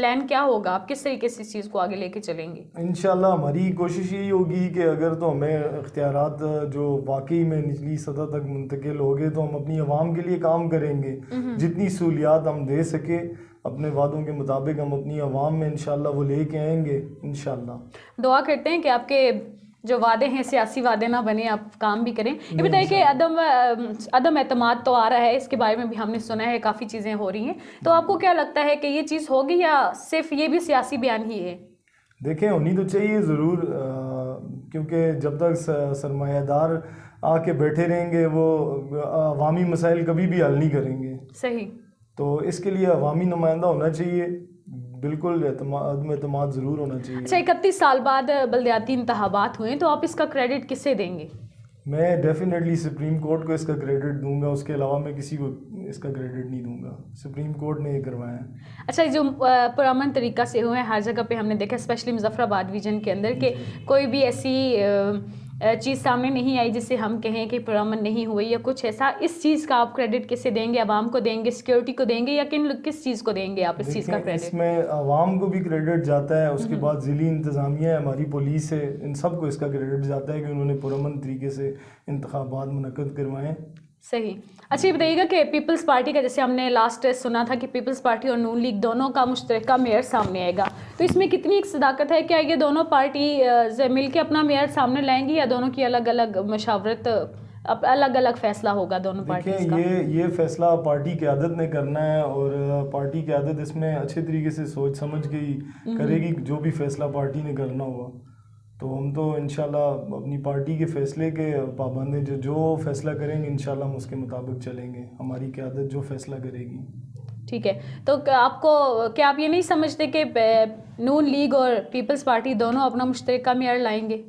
Plan کیا ہوگا؟ آپ کس طریقے سے اس چیز کو آگے لے کے چلیں گے؟ انشاءاللہ ہماری کوشش یہی ہوگی کہ اگر تو ہمیں اختیارات جو واقعی میں نچلی سطح تک منتقل ہو گئے تو ہم اپنی عوام کے لیے کام کریں گے، جتنی سہولیات ہم دے سکے اپنے وعدوں کے مطابق ہم اپنی عوام میں انشاءاللہ وہ لے کے آئیں گے انشاءاللہ۔ دعا کرتے ہیں کہ آپ کے جو وعدے ہیں سیاسی وعدے نہ بنے، آپ کام بھی کریں۔ یہ بتائیے کہ عدم اعتماد تو آ رہا ہے، اس کے بارے میں بھی ہم نے سنا ہے، کافی چیزیں ہو رہی ہیں، تو آپ کو کیا لگتا ہے کہ یہ چیز ہوگی یا صرف یہ بھی سیاسی بیان ہی ہے؟ دیکھیں ہونی تو چاہیے ضرور، کیونکہ جب تک سرمایہ دار آ کے بیٹھے رہیں گے وہ عوامی مسائل کبھی بھی حل نہیں کریں گے۔ صحیح۔ تو اس کے لیے عوامی نمائندہ ہونا چاہیے، بالکل اعتماد ضرور ہونا چاہیے۔ اچھا، 31 سال بعد بلدیاتی انتخابات ہوئے تو آپ اس کا کریڈٹ کس سے دیں گے؟ میں ڈیفینیٹلی سپریم کورٹ کو اس کا کریڈٹ دوں گا، اس کے علاوہ میں کسی کو اس کا کریڈٹ نہیں دوں گا، سپریم کورٹ نے یہ کروایا ہے۔ اچھا، جو پرامن طریقہ سے ہوئے ہیں ہر جگہ پہ ہم نے دیکھا، اسپیشلی مظفر آباد ریجن کے اندر، کہ کوئی بھی ایسی چیز سامنے نہیں آئی جس سے ہم کہیں کہ پرامن نہیں ہوئی یا کچھ ایسا، اس چیز کا آپ کریڈٹ کس سے دیں گے؟ عوام کو دیں گے، سیکیورٹی کو دیں گے، یا کس چیز کو دیں گے آپ اس چیز کا کریڈٹ؟ اس میں عوام کو بھی کریڈٹ جاتا ہے، اس کے بعد ضلعی انتظامیہ ہے، ہماری پولیس ہے، ان سب کو اس کا کریڈٹ جاتا ہے کہ انہوں نے پرامن طریقے سے انتخابات منعقد کروائے۔ صحیح۔ اچھا، یہ بتائیے گا کہ پیپلز پارٹی کا، جیسے ہم نے لاسٹ سنا تھا کہ پیپلز پارٹی اور نون لیگ دونوں کا مشترکہ میئر سامنے آئے گا، تو اس میں کتنی ایک صداقت ہے؟ کیا یہ دونوں پارٹی مل کے اپنا میئر سامنے لائیں گی یا دونوں کی الگ الگ مشاورت، الگ الگ فیصلہ ہوگا دونوں پارٹیز کا؟ یہ فیصلہ پارٹی قیادت نے کرنا ہے، اور پارٹی قیادت اس میں اچھے طریقے سے سوچ سمجھ کے ہی کرے گی، جو بھی فیصلہ پارٹی نے کرنا ہوا۔ تو ہم تو انشاءاللہ اپنی پارٹی کے فیصلے کے پابند ہیں، جو فیصلہ کریں گے انشاءاللہ ہم اس کے مطابق چلیں گے، ہماری قیادت جو فیصلہ کرے گی۔ ٹھیک ہے، تو آپ کو کیا آپ یہ نہیں سمجھتے کہ نون لیگ اور پیپلز پارٹی دونوں اپنا مشترکہ معیار لائیں گے؟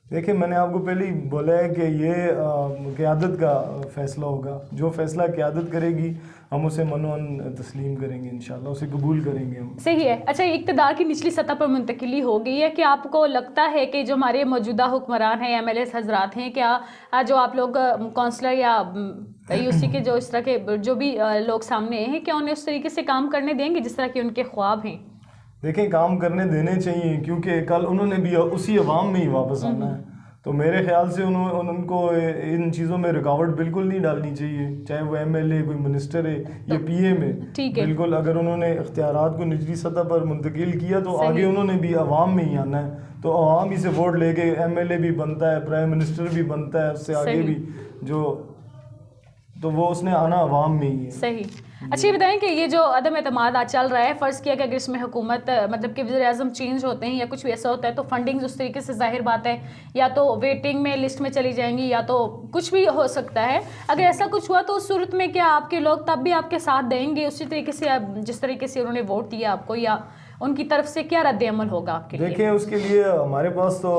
دیکھیں میں نے آپ کو پہلے ہی بولا ہے کہ یہ قیادت کا فیصلہ ہوگا، جو فیصلہ قیادت کرے گی ہم اسے منوان تسلیم کریں گے، انشاءاللہ اسے قبول کریں گے ہم۔ صحیح ہے۔ اچھا، اقتدار کی نچلی سطح پر منتقلی ہو گئی ہے، کہ آپ کو لگتا ہے کہ جو ہمارے موجودہ حکمران ہیں، ایم ایل ایز حضرات ہیں، کیا جو آپ لوگ کونسلر یا یو سی کے جو اس طرح کے جو بھی لوگ سامنے ہیں، کیا انہیں اس طریقے سے کام کرنے دیں گے جس طرح کے ان کے خواب ہیں؟ دیکھیں کام کرنے دینے چاہیے، کیونکہ کل انہوں نے بھی اسی عوام میں ہی واپس آنا ہے، تو میرے خیال سے ان کو ان چیزوں میں رکاوٹ بالکل نہیں ڈالنی چاہیے، چاہے وہ ایم ایل اے، کوئی منسٹر ہے یا پی ایم ہے۔ بالکل اگر انہوں نے اختیارات کو نچلی سطح پر منتقل کیا تو آگے انہوں نے بھی عوام میں ہی آنا ہے، تو عوام ہی سے ووٹ لے کے ایم ایل اے بھی بنتا ہے، پرائم منسٹر بھی بنتا ہے، اس سے آگے بھی تو وہ اس نے آنا عوام میں ہی ہے۔ صحیح۔ اچھا، یہ بتائیں کہ یہ جو عدم اعتماد آج چل رہا ہے، فرض کیا کہ اگر اس میں حکومت مطلب کہ وزیر اعظم چینج ہوتے ہیں یا کچھ بھی ایسا ہوتا ہے تو فنڈنگ اس طریقے سے ظاہر بات ہے یا تو ویٹنگ میں لسٹ میں چلی جائیں گی یا تو کچھ بھی ہو سکتا ہے، اگر ایسا کچھ ہوا تو اس صورت میں کیا آپ کے لوگ تب بھی آپ کے ساتھ دیں گے اسی طریقے سے جس طریقے سے انہوں نے ووٹ دیا آپ کو، یا ان کی طرف سے کیا رد عمل ہوگا آپ کے لیے؟ دیکھیں اس کے لیے ہمارے پاس تو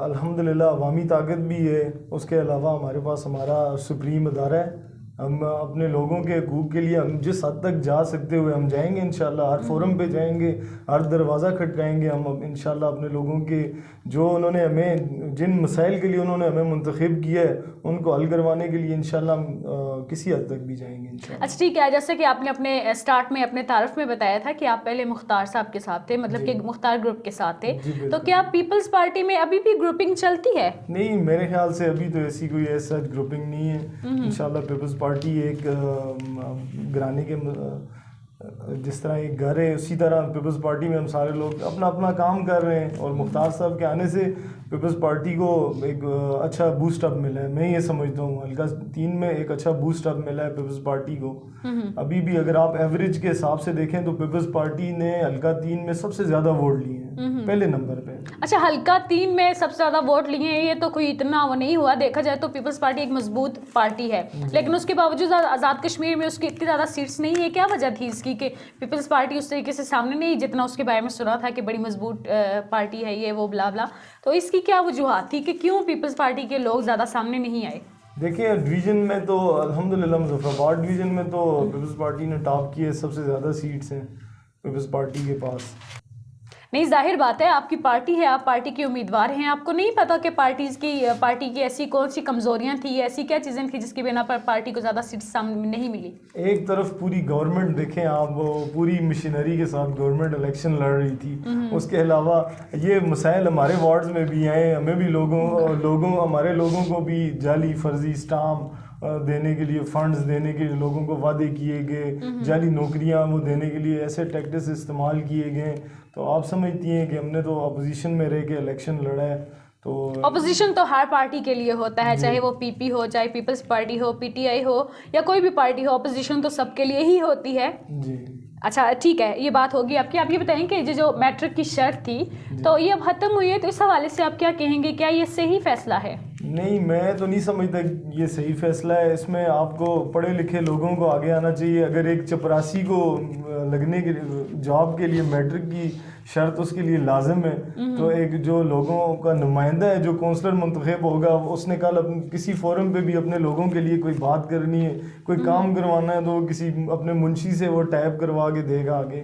الحمدللہ عوامی طاقت بھی ہے، اس کے علاوہ ہمارے پاس ہمارا سپریم ادارہ ہے، ہم اپنے لوگوں کے حقوق کے لیے ہم جس حد تک جا سکتے ہوئے ہم جائیں گے انشاءاللہ، ہر فورم پہ جائیں گے، ہر دروازہ کھٹکائیں گے ہم انشاءاللہ اپنے لوگوں کے جو انہوں نے ہمیں جن مسائل کے لیے انہوں نے ہمیں منتخب کیا ہے ان کو حل کروانے کے لیے انشاءاللہ ہم کسی حد تک بھی جائیں گے انشاءاللہ۔ اچھا ٹھیک ہے، جیسے کہ آپ نے اپنے سٹارٹ میں اپنے تعارف میں بتایا تھا کہ آپ پہلے مختار صاحب کے ساتھ تھے، مطلب کہ مختار گروپ کے ساتھ تھے، تو کیا پیپلز پارٹی میں ابھی بھی گروپنگ چلتی ہے؟ نہیں، میرے خیال سے ابھی تو ایسی کوئی ایسا گروپنگ نہیں ہے، انشاءاللہ پیپلز پارٹی ایک گھرانے کے جس طرح ایک گھر ہے اسی طرح پیپلز پارٹی میں ہم سارے لوگ اپنا اپنا کام کر رہے ہیں، اور مختار صاحب کے آنے سے پیپلز پارٹی کو ایک اچھا بوسٹ اپ ملا ہے، میں یہ سمجھتا ہوں حلقہ 3 میں ایک اچھا بوسٹ اپ ملا ہے پیپلز پارٹی کو۔ ابھی بھی اگر آپ ایوریج کے حساب سے دیکھیں تو پیپلز پارٹی نے حلقہ 3 میں سب سے زیادہ ووٹ لیے ہیں، پہلے نمبر پہ۔ اچھا، حلقہ 3 میں سب سے زیادہ ووٹ لیے ہیں، یہ تو کوئی اتنا وہ نہیں ہوا، دیکھا جائے تو پیپلز پارٹی ایک مضبوط پارٹی ہے، لیکن اس کے باوجود آزاد کشمیر میں اس کی اتنی زیادہ سیٹس نہیں ہے، کیا وجہ تھی اس کی کہ پیپلز پارٹی اس طریقے سے سامنے نہیں، جتنا اس کے بارے میں سنا تھا کہ بڑی مضبوط پارٹی ہے یہ وہ بلا بلا، تو اس کی کیا وجوہات تھی کہ کیوں پیپلز پارٹی کے لوگ زیادہ سامنے نہیں آئے؟ دیکھیں ڈویژن میں تو الحمدللہ مظفر آباد ڈویژن میں تو پیپلز پارٹی نے ٹاپ کی ہے، سب سے زیادہ سیٹس ہیں پیپلز پارٹی کے پاس۔ نہیں، ظاہر بات ہے آپ کی پارٹی ہے، آپ پارٹی کے امیدوار ہیں، آپ کو نہیں پتا کہ پارٹی کی ایسی کون سی کمزوریاں تھیں، ایسی کیا چیزیں تھیں جس کی بنا پر پارٹی کو زیادہ سیٹ سامنے نہیں ملی؟ ایک طرف پوری گورنمنٹ دیکھیں آپ، وہ پوری مشینری کے ساتھ گورنمنٹ الیکشن لڑ رہی تھی، اس کے علاوہ یہ مسائل ہمارے وارڈز میں بھی آئے، ہمیں بھی ہمارے لوگوں کو بھی جعلی فرضی اسٹامپ دینے کے لیے، فنڈز دینے کے لیے لوگوں کو وعدے کیے گئے، جعلی نوکریاں وہ دینے کے لیے ایسے ٹیکٹس استعمال کیے گئے. تو آپ سمجھتی ہیں کہ ہم نے تو اپوزیشن میں رہ کے الیکشن لڑا ہے. تو اپوزیشن تو ہر پارٹی کے لیے ہوتا ہے، چاہے وہ پی پی ہو، چاہے پیپلز پارٹی ہو، پی ٹی آئی ہو، یا کوئی بھی پارٹی ہو، اپوزیشن تو سب کے لیے ہی ہوتی ہے. جی اچھا ٹھیک ہے، یہ بات ہوگی آپ کی. آپ یہ بتائیں کہ جو میٹرک کی شرط تھی تو یہ اب ختم ہوئی ہے، تو اس حوالے سے آپ کیا کہیں گے؟ کیا یہ صحیح فیصلہ ہے؟ نہیں، میں تو نہیں سمجھتا یہ صحیح فیصلہ ہے. اس میں آپ کو پڑھے لکھے لوگوں کو آگے آنا چاہیے. اگر ایک چپراسی کو لگنے کے جاب کے لیے میٹرک کی شرط اس کے لیے لازم ہے، تو ایک جو لوگوں کا نمائندہ ہے، جو کونسلر منتخب ہوگا، اس نے کل کسی فورم پہ بھی اپنے لوگوں کے لیے کوئی بات کرنی ہے، کوئی کام کروانا ہے، تو وہ کسی اپنے منشی سے وہ ٹائپ کروا کے دے گا آگے.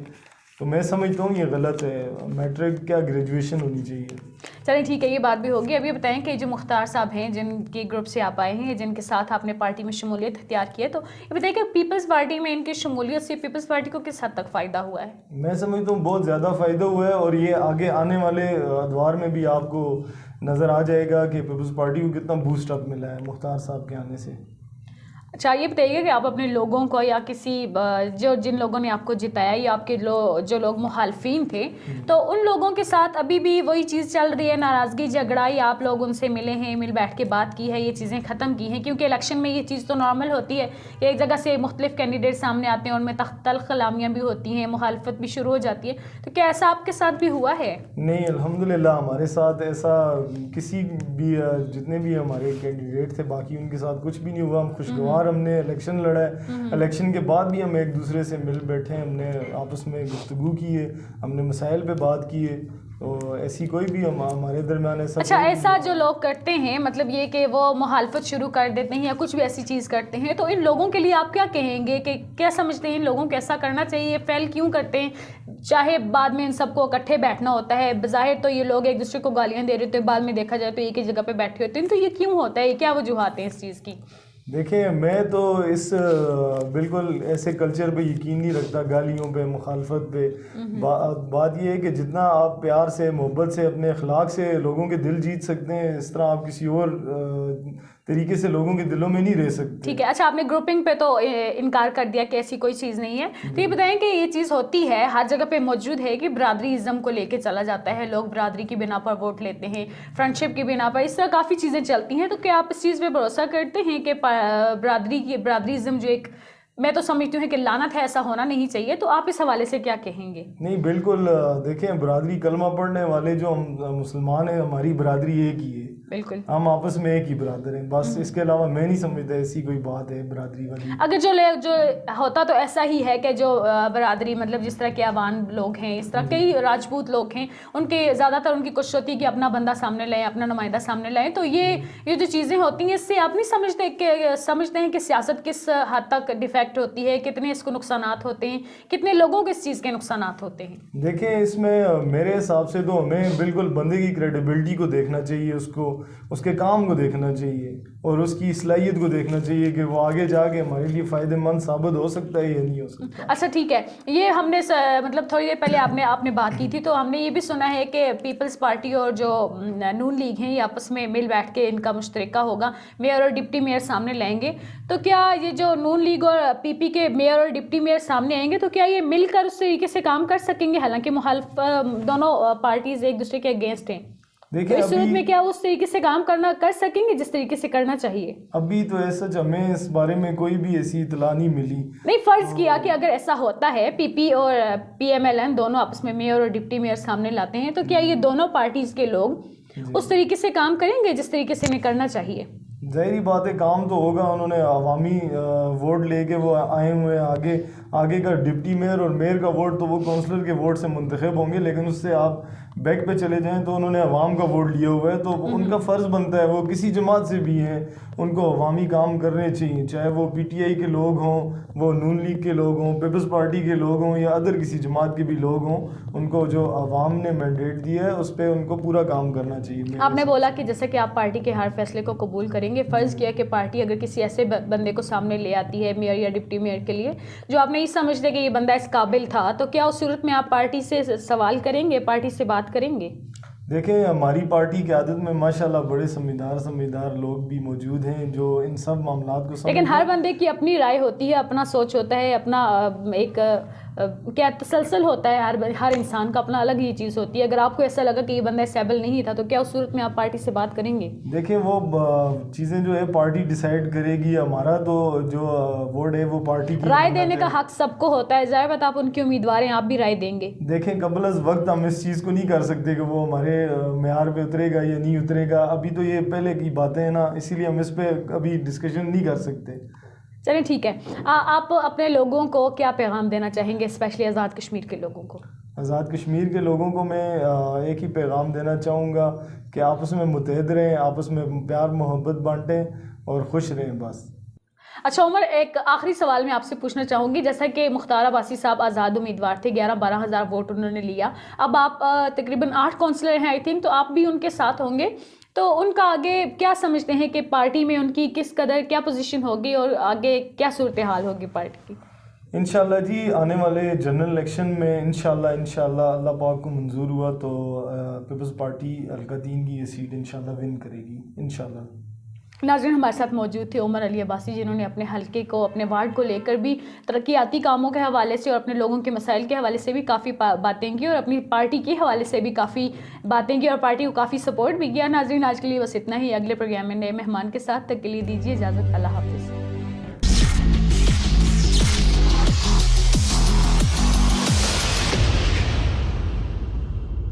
تو میں سمجھتا ہوں یہ غلط ہے. میٹرک کیا گریجویشن ہونی چاہیے. چلیں ٹھیک ہے، یہ بات بھی ہوگی. اب یہ بتائیں کہ جو مختار صاحب ہیں، جن کے گروپ سے آپ آئے ہیں، جن کے ساتھ آپ نے پارٹی میں شمولیت اختیار کی ہے، تو یہ بتائیں کہ پیپلز پارٹی میں ان کی شمولیت سے پیپلز پارٹی کو کس حد تک فائدہ ہوا ہے؟ میں سمجھتا ہوں بہت زیادہ فائدہ ہوا ہے، اور یہ آگے آنے والے ادوار میں بھی آپ کو نظر آ جائے گا کہ پیپلز پارٹی کو کتنا بوسٹ اپ ملا ہے مختار صاحب کے آنے سے. اچھا یہ بتائیے کہ آپ اپنے لوگوں کو، یا کسی جن لوگوں نے آپ کو جتایا، یا آپ کے جو لوگ مخالفین تھے، تو ان لوگوں کے ساتھ ابھی بھی وہی چیز چل رہی ہے، ناراضگی جھگڑا، یا آپ لوگ ان سے ملے ہیں، مل بیٹھ کے بات کی ہے، یہ چیزیں ختم کی ہیں؟ کیونکہ الیکشن میں یہ چیز تو نارمل ہوتی ہے کہ ایک جگہ سے مختلف کینڈیڈیٹ سامنے آتے ہیں، ان میں تلخ کلامیاں بھی ہوتی ہیں، مخالفت بھی شروع ہو جاتی ہے. تو کیا ایسا آپ کے ساتھ بھی ہوا ہے؟ نہیں، الحمدللہ ہمارے ساتھ ایسا کسی بھی جتنے بھی ہمارے کینڈیڈیٹ تھے باقی ان کے ساتھ کچھ بھی نہیں ہوا. ہم خوشگوار، ہم نے الیکشن لڑا ہے. الیکشن کے بعد بھی ہم ایک دوسرے سے مل بیٹھے ہیں، ہم نے آپس میں گفتگو کی ہے، ہم نے مسائل پہ بات کی ہے. تو ایسی کوئی بھی ہمارے درمیان ایسا. اچھا، ایسا جو لوگ کرتے ہیں، مطلب یہ کہ وہ مخالفت شروع کر دیتے ہیں یا کچھ بھی ایسی چیز کرتے ہیں، تو ان لوگوں کے لیے آپ کیا کہیں گے کہ کیا سمجھتے ہیں ان لوگوں کو ایسا کرنا چاہیے؟ فیل کیوں کرتے ہیں؟ چاہے بعد میں ان سب کو اکٹھے بیٹھنا ہوتا ہے، بظاہر تو یہ لوگ ایک دوسرے کو گالیاں دے رہے ہوتے ہیں، بعد میں دیکھا جائے تو ایک ہی جگہ پہ بیٹھے ہوتے ہیں. تو یہ کیوں ہوتا ہے؟ کیا وجوہات ہیں اس چیز کی؟ دیکھیں، میں تو اس بالکل ایسے کلچر پہ یقین نہیں رکھتا، گالیوں پہ، مخالفت پہ. بات یہ ہے کہ جتنا آپ پیار سے، محبت سے، اپنے اخلاق سے لوگوں کے دل جیت سکتے ہیں، اس طرح آپ کسی اور طریقے سے لوگوں کے دلوں میں نہیں رہ سکتے. ٹھیک ہے. اچھا، آپ نے گروپنگ پہ تو انکار کر دیا کہ ایسی کوئی چیز نہیں ہے. تو یہ بتائیں کہ یہ چیز ہوتی ہے، ہر جگہ پہ موجود ہے کہ برادری ازم کو لے کے چلا جاتا ہے، لوگ برادری کی بنا پر ووٹ لیتے ہیں، فرینڈشپ کی بنا پر، اس طرح کافی چیزیں چلتی ہیں. تو کیا آپ اس چیز پہ بھروسہ کرتے ہیں کہ برادری ازم جو ایک، میں تو سمجھتی ہوں کہ لعنت ہے، ایسا ہونا نہیں چاہیے؟ تو آپ اس حوالے سے کیا کہیں گے؟ نہیں، بالکل. دیکھیں، برادری کلمہ پڑھنے والے جو ہم مسلمان ہیں، ہماری برادری ایک ہی ہے. بالکل، ہم آپس میں ایک ہی برادر ہیں، بس. اس کے علاوہ میں نہیں سمجھتا ایسی کوئی بات ہے برادری والی. اگر جو ہوتا تو ایسا ہی ہے کہ جو برادری، مطلب جس طرح کے عوام لوگ ہیں، اس طرح کئی راجپوت لوگ ہیں، ان کے زیادہ تر ان کی کوشش ہوتی ہے کہ اپنا بندہ سامنے لائیں، اپنا نمائندہ سامنے لائیں. تو یہ جو چیزیں ہوتی ہیں، اس سے آپ نہیں سمجھتے ہیں کہ سیاست کس حد تک ڈیفیکٹ ہوتی ہے، کتنے اس کو نقصانات ہوتے ہیں، کتنے لوگوں کو اس چیز کے نقصانات ہوتے ہیں؟ دیکھیں، اس میں میرے حساب سے تو ہمیں بالکل بندے کی کریڈیبلٹی کو دیکھنا چاہیے، اس کے کام کو دیکھنا چاہیے، اور اس کی صلاحیت کو دیکھنا چاہیے کہ وہ آگے جا کے ہمارے لیے فائدہ مند ثابت ہو سکتا ہے یا نہیں ہو سکتا. اچھا ٹھیک ہے. یہ ہم نے مطلب تھوڑی دیر پہلے آپ نے بات کی تھی، تو ہم نے یہ بھی سنا ہے کہ پیپلز پارٹی اور جو نون لیگ ہیں، یہ آپس میں مل بیٹھ کے ان کا مشترکہ ہوگا، میئر اور ڈپٹی میئر سامنے لائیں گے. تو کیا یہ جو نون لیگ اور پی پی کے میئر اور ڈپٹی میئر سامنے آئیں گے، تو کیا یہ مل کر اس طریقے سے کام کر سکیں گے؟ حالانکہ مخالف دونوں پارٹیز ایک دوسرے کے اگینسٹ ہیں. دیکھیں، اس صورت میں کیا اس طریقے سے کام کر سکیں گے جس طریقے سے کرنا چاہیے؟ ابھی تو ایسا ہمیں اس بارے میں کوئی بھی ایسی اطلاع نہیں ملی. نہیں، فرض کیا کہ اگر ایسا ہوتا ہے، پی پی اور پی ایم ایل این دونوں آپس میں میئر اور ڈپٹی میئر سامنے لاتے ہیں، تو کیا یہ دونوں پارٹیز کے لوگ اس طریقے سے کام کریں گے جس طریقے سے انہیں کرنا چاہیے؟ ظاہری بات ہے، کام تو ہوگا. انہوں نے عوامی ووٹ لے کے وہ آئے ہوئے آگے. آگے کا ڈپٹی میئر اور میئر کا ووٹ تو وہ کونسلر کے ووٹ سے منتخب ہوں گے، لیکن اس سے آپ بیک پہ چلے جائیں تو انہوں نے عوام کا ووٹ لیا ہوا ہے، تو ان کا فرض بنتا ہے، وہ کسی جماعت سے بھی ہیں، ان کو عوامی کام کرنے چاہیے، چاہے وہ پی ٹی آئی کے لوگ ہوں، وہ نون لیگ کے لوگ ہوں، پیپلز پارٹی کے لوگ ہوں، یا ادر کسی جماعت کے بھی لوگ ہوں، ان کو جو عوام نے مینڈیٹ دیا ہے اس پہ ان کو پورا کام کرنا چاہیے۔ آپ نے بولا کہ جیسے کہ آپ پارٹی کے ہر فیصلے کو قبول کریں گے، فرض کیا کہ پارٹی اگر کسی ایسے بندے کو سامنے لے آتی ہے میئر یا ڈپٹی میئر کے لیے جو آپ نہیں سمجھتے کہ یہ بندہ اس قابل تھا، تو کیا اس صورت میں آپ پارٹی سے سوال کریں گے، پارٹی سے بات کریں گے؟ دیکھیں ہماری پارٹی کی عادت میں ماشاءاللہ بڑے سمجھدار لوگ بھی موجود ہیں جو ان سب معاملات کو لیکن ہر بندے کی اپنی رائے ہوتی ہے، اپنا سوچ ہوتا ہے، اپنا ایک کیا تسلسل ہوتا ہے، ہر انسان کا اپنا الگ ہی چیز ہوتی ہے۔ اگر آپ کو ایسا لگا کہ یہ بندہ اسٹیبل نہیں تھا تو کیا اس صورت میں آپ پارٹی سے بات کریں گے؟ دیکھیں وہ چیزیں جو ہے پارٹی ڈیسائیڈ کرے گی، ہمارا تو جو ووٹ ہے وہ پارٹی کی رائے دینے کا حق سب کو ہوتا ہے، ظاہر بات آپ ان کے امیدوار ہیں، آپ بھی رائے دیں گے۔ دیکھیں قبل از وقت ہم اس چیز کو نہیں کر سکتے کہ وہ ہمارے معیار پہ اترے گا یا نہیں اترے گا، ابھی تو یہ پہلے کی باتیں ہیں نا، اسی لیے ہم اس پہ ابھی ڈسکشن نہیں کر سکتے۔ چلیں ٹھیک ہے، آپ اپنے لوگوں کو کیا پیغام دینا چاہیں گے، اسپیشلی آزاد کشمیر کے لوگوں کو؟ آزاد کشمیر کے لوگوں کو میں ایک ہی پیغام دینا چاہوں گا کہ آپس میں متحد رہیں، آپس میں پیار محبت بانٹیں اور خوش رہیں بس۔ اچھا عمر، ایک آخری سوال میں آپ سے پوچھنا چاہوں گی، جیسا کہ مختار عباسی صاحب آزاد امیدوار تھے، 11-12 ہزار ووٹ انہوں نے لیا، اب آپ تقریباً 8 کونسلر ہیں آئی تھنک، تو آپ بھی ان کے ساتھ ہوں گے، تو ان کا آگے کیا سمجھتے ہیں کہ پارٹی میں ان کی کس قدر کیا پوزیشن ہوگی اور آگے کیا صورتحال ہوگی پارٹی کی؟ انشاءاللہ جی آنے والے جنرل الیکشن میں انشاءاللہ اللہ پاک کو منظور ہوا تو پیپلز پارٹی حلقہ 3 کی یہ سیٹ انشاءاللہ ون کرے گی انشاءاللہ۔ ناظرین، ہمارے ساتھ موجود تھے عمر علی عباسی، جنہوں نے اپنے حلقے کو، اپنے وارڈ کو لے کر بھی ترقیاتی کاموں کے حوالے سے اور اپنے لوگوں کے مسائل کے حوالے سے بھی کافی باتیں کی، اور اپنی پارٹی کے حوالے سے بھی کافی باتیں کی اور پارٹی کو کافی سپورٹ بھی کیا۔ ناظرین، آج کے لیے بس اتنا ہی، اگلے پروگرام میں نئے مہمان کے ساتھ، تک کے لیے دیجیے اجازت، اللہ حافظ۔